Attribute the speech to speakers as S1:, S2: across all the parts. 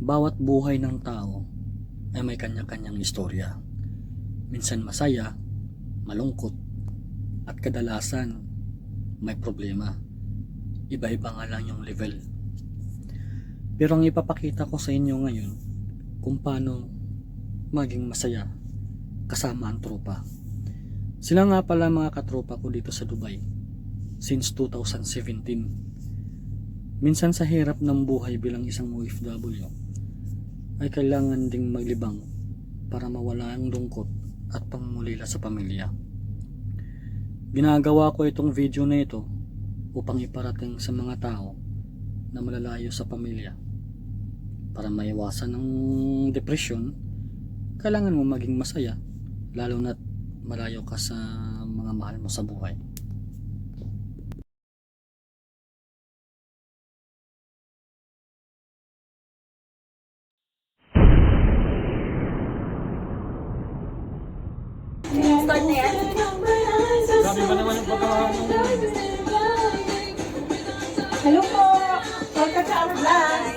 S1: Bawat buhay ng tao ay may kanya-kanyang istorya. Minsan masaya, malungkot, at kadalasan may problema. Iba-iba nga lang yung level. Pero ang ipapakita ko sa inyo ngayon kung paano maging masaya kasama ang tropa. Sila nga pala mga katropa ko dito sa Dubai since 2017. Minsan sa hirap ng buhay bilang isang OFW ay kailangan ding maglibang para mawala ang lungkot at pangmulila sa pamilya. Ginagawa ko itong video na ito upang iparating sa mga tao na malalayo sa pamilya. Para maiwasan ng depresyon, kailangan mo maging masaya, lalo na't malayo ka sa mga mahal mo sa buhay.
S2: Start na yan?
S1: Sabi ba naman ang pagkakaroon?
S2: Hello po! Welcome to our vlog!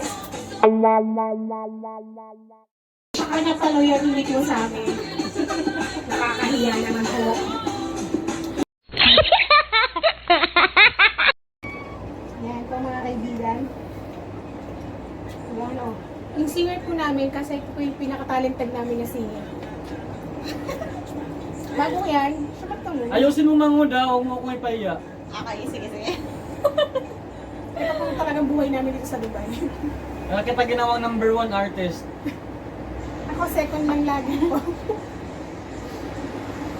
S2: Baka napaloyan ulit mo sa amin. Nakakahiya naman po. Yan po mga kaibigan. Yan o. Yung singer po namin kasi po yung pinaka-talented namin na singer. Bago yan, sabat ka muna.
S1: Ayusin mo manguda, huwag mo akong ipaiya.
S2: Okay, sige. Ito po talagang buhay namin dito sa Dubai.
S1: Kaya kita ginawang #1 artist.
S2: Ako second lang lagi po.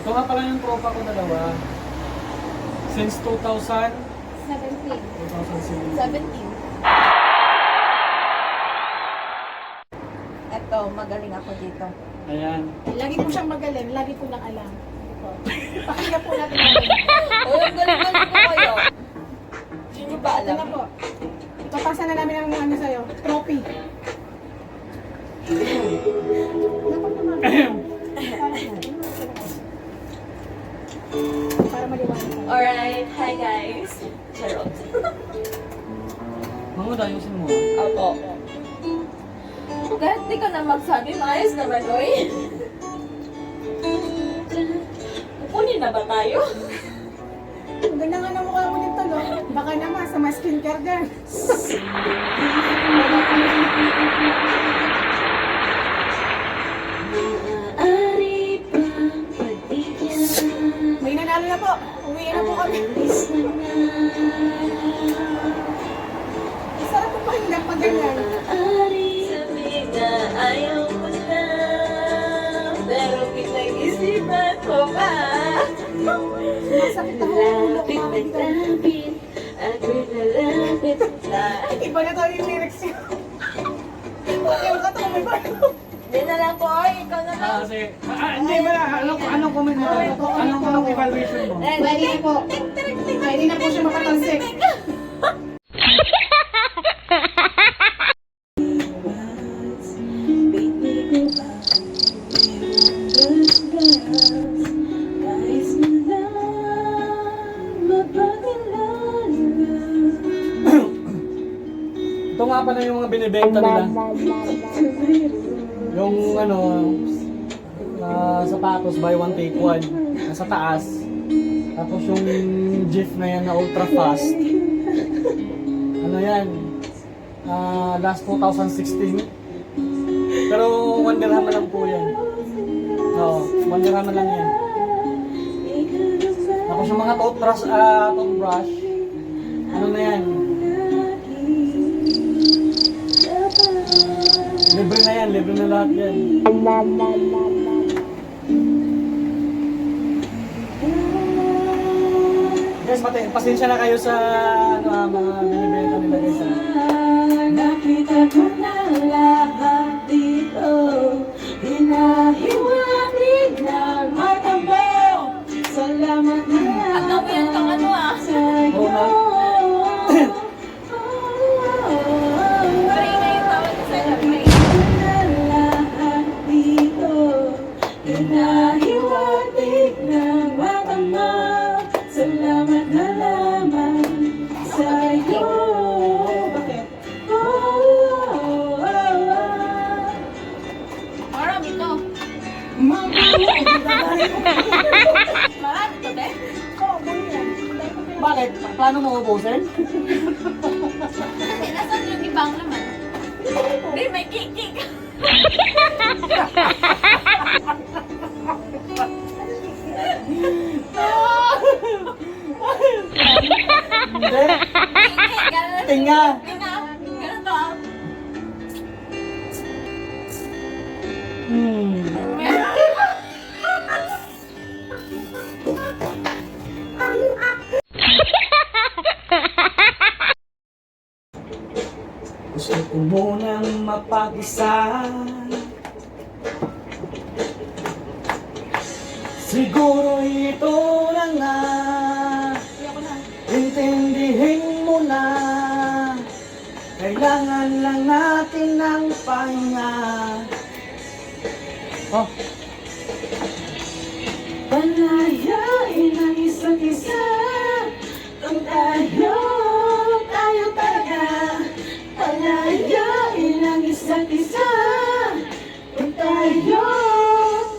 S1: Ito nga pala yung tropa ko dalawa. Since 2017.
S3: 17. Eto, magaling ako dito.
S1: Ayan.
S2: Lagi po siyang magaling, lagi po nang alam. Pakinggan po natin natin.
S3: Uy, ang galing-galing ko kayo. Hindi nyo ba
S2: Ito
S3: alam?
S2: na po. Ipapasa na namin ang ano sa'yo, trophy. Dapat naman. Para maliwanag tayo.
S3: Alright, hi guys. Charot.
S1: Manguda, ayusin mo.
S3: Opo. Kahit di ka na magsabi, maayos naman, oy. Kukunin na ba tayo?
S2: Ang ganda nga ng mukha mo nito, no? Baka naman sa mga skincare dyan. May nanalo na po. Uwi na po kami. Sarap po pakinggan pag ganyan.
S3: Sabi na ayaw mo na, pero pinag-isipan ko pa.
S2: Masakit ang ulo ko, mga
S3: Lapit na
S2: kaibigan.
S3: lapit, ako'y nalapit na.
S2: Iba na tayo yung lyrics niya. Okay, magkatawa may bago.
S3: Di na lang po, oy, ikaw na lang.
S1: Kasi, hindi ba na, anong comment mo? Anong evaluation mo?
S2: Pwede na po. Pwede na po siya makatalsik.
S1: Ito nga pala yung mga binibenta nila. Yung ano, sapatos buy one take one. Nasa taas. Tapos yung GIF na yan na ultra fast. Ano yan? Last 2016. Pero 1 dirham lang po yan. Oo, 1 dirham lang yan. Tapos yung mga toothbrush, ano na yan? Libre na yan, libre na lahat yan. Guys, pasensya na kayo sa mga binibenta nila guys.
S3: Nakita ko na lahat dito, hinahiwanig ng matabaw. Salamat na lang. Ano mo yan kang ano ah?
S1: Oo, ma'am.
S3: Hinahiwatig ng matabaw. Salamat na lamang sa'yo.
S1: Bakit? Plano mo ubusin?
S3: Kasi nasaan yung ibang naman? Hindi, may kikik.
S1: Hindi.
S3: Ganun.
S1: Tinga.
S3: Ganun to.
S1: Gusto ko munang mapag-isa. Siguro ito na nga. Intindihin mo na. Kailangan lang natin ng pahinga. Oh. Palayain ang isa't isa. Kung tayo talaga. Palayain ang isa't isa. Kung tayo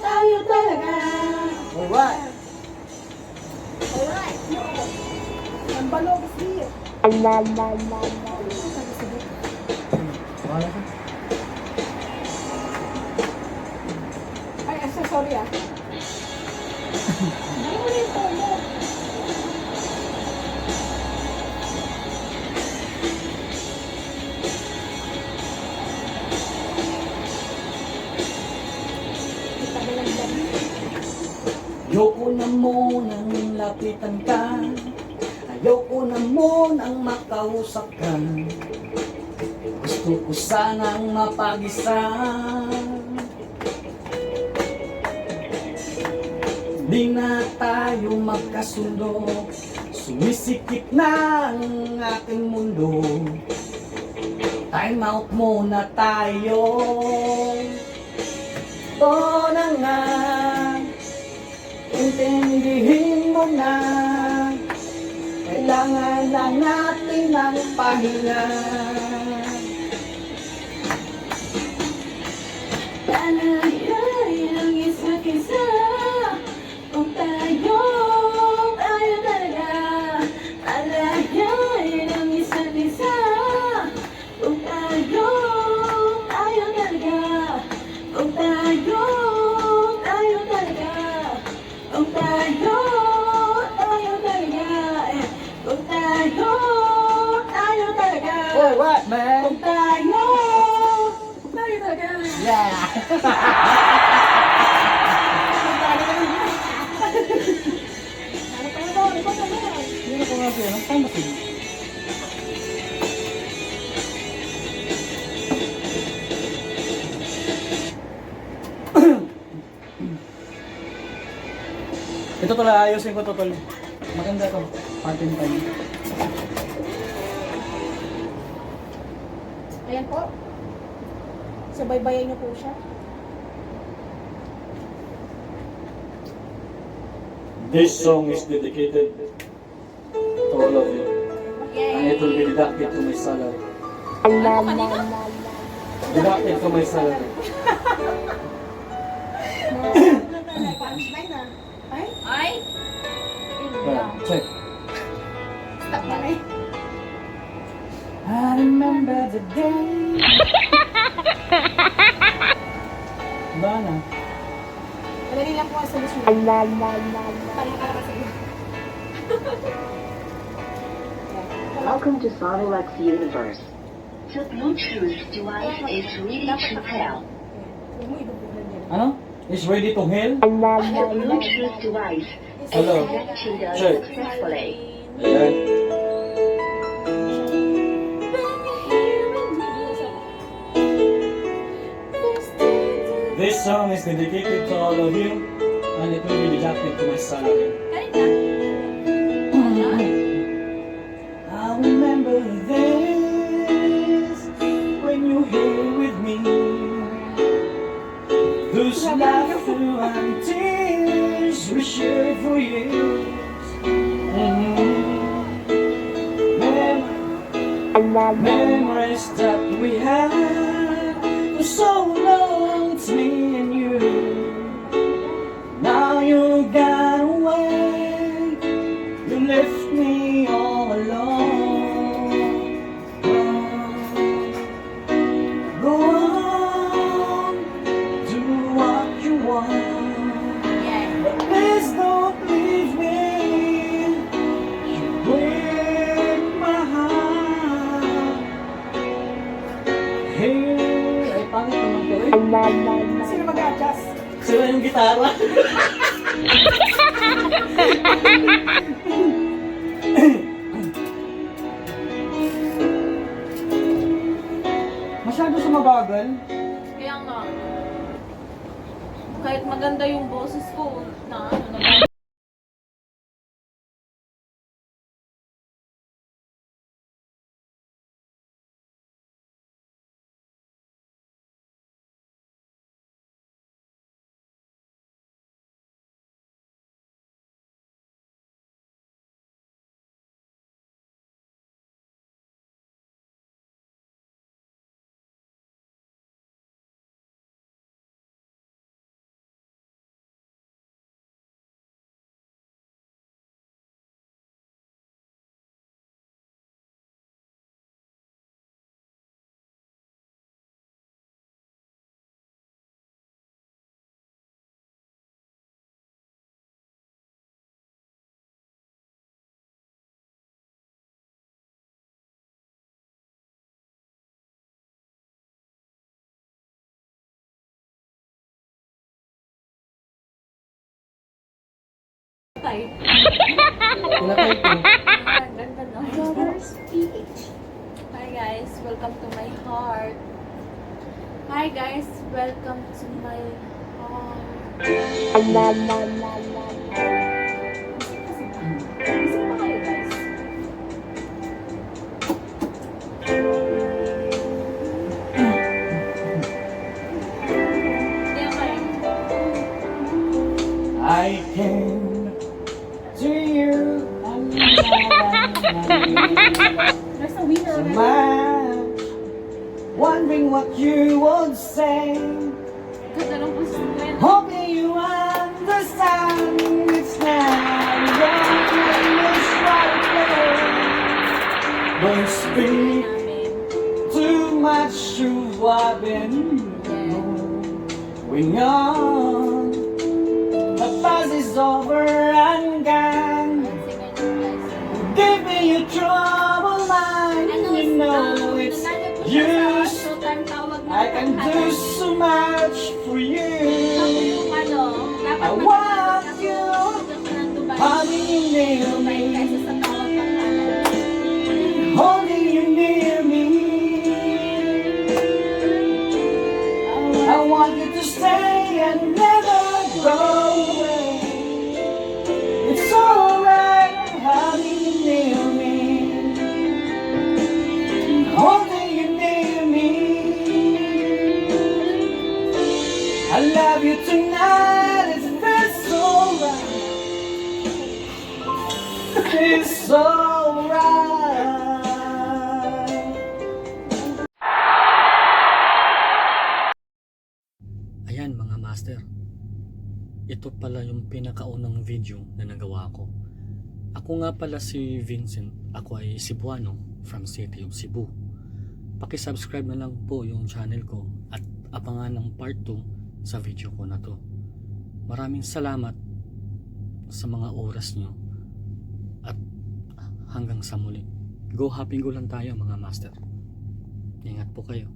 S1: talaga. Alright.
S2: Ang balog siya.
S1: Wala ka.
S2: Ay, sorry ah. Ano mo yung tono? Kita ba lang dyan?
S1: Ayoko na munang lapitan ka. Ayoko na munang makausap ka. Gusto ko sanang mapag-isa. Di na tayo magkasundo. Sumisikip na ang ating mundo. Time out muna tayo. Ito na nga. Intindihin mo na. Kailangan lang natin ng pahinga.
S2: Palayain ang isa't isa. Kung tayo talaga. Palayain ang isa't isa. Kung tayo talaga. Kung tayo talaga. Kung tayo talaga. Kung tayo talaga.
S1: Oh, what, man?
S2: Kung tayo talaga.
S1: Yeah!
S2: Ano pa ba? Ano pa ba?
S1: Hindi ko nga siya. Ang tama siya. Ito tol, ayusin ko to tol. Maganda to. Patin time.
S2: Ayan po. Sabaybayan niyo po siya.
S1: This song is dedicated to all of you. And it will be deducted to my salary. Deducted to my salary.
S2: Punchline na. Ay?
S3: Ay!
S1: Check.
S2: Stop na na.
S1: I remember the day. Ba na?
S2: Madali lang po ang solusyon. Pareha ka kasi.
S4: Welcome to Sonolux Universe. The Bluetooth device is ready to pair.
S2: Huwag mo ibubulan yan.
S1: Ano? Is ready to hail?
S4: The Bluetooth device is
S1: Hello.
S4: connected
S1: Check.
S4: successfully.
S1: Ayan. This song is dedicated to all of you, and it will be deducted to my salary. I remember the days when you here with me. Those laughter and tears we shared for years. Memories that we had for so long, it's me and you. Now you got away, you left me
S3: Pangit naman ko eh. Sino mag-adjust?
S1: Sila yung gitara.
S3: Masyado sumabagal.
S5: Kaya nga, kahit maganda yung boses ko, na ano na type.
S3: Pinatay ko.
S5: Ganda no? Hi guys, welcome to my heart. Hi guys, welcome to my heart. Gising pa kayo guys? Kaya kayo.
S3: I came to you.
S2: There's a winner
S3: So
S2: already.
S3: much, wondering what you would say.
S5: Ganda ng boses mo yan.
S3: Hoping you understand it's not English right there. Don't speak
S5: Namin.
S3: too much to what been going on. The past is over and gone.
S5: Singer nyo guys.
S3: Give me your trouble mind. You know it's use. I can do so much for you. I want you. Honey, you near me. Holding you near me. I want you to stay and never go away. It's alright, honey, you near me. Holding you near me. I love you tonight, it feels so right. It's so right.
S1: Ayan mga master, ito pala yung pinakaunang video na nagawa ko. Ako nga pala si Vincent, ako ay Cebuano from City of Cebu. Paki-subscribe na lang po yung channel ko at abangan ng part 2 sa video ko na to. Maraming salamat sa mga oras nyo at hanggang sa muli. Go happy go lang tayo mga master. Ingat po kayo.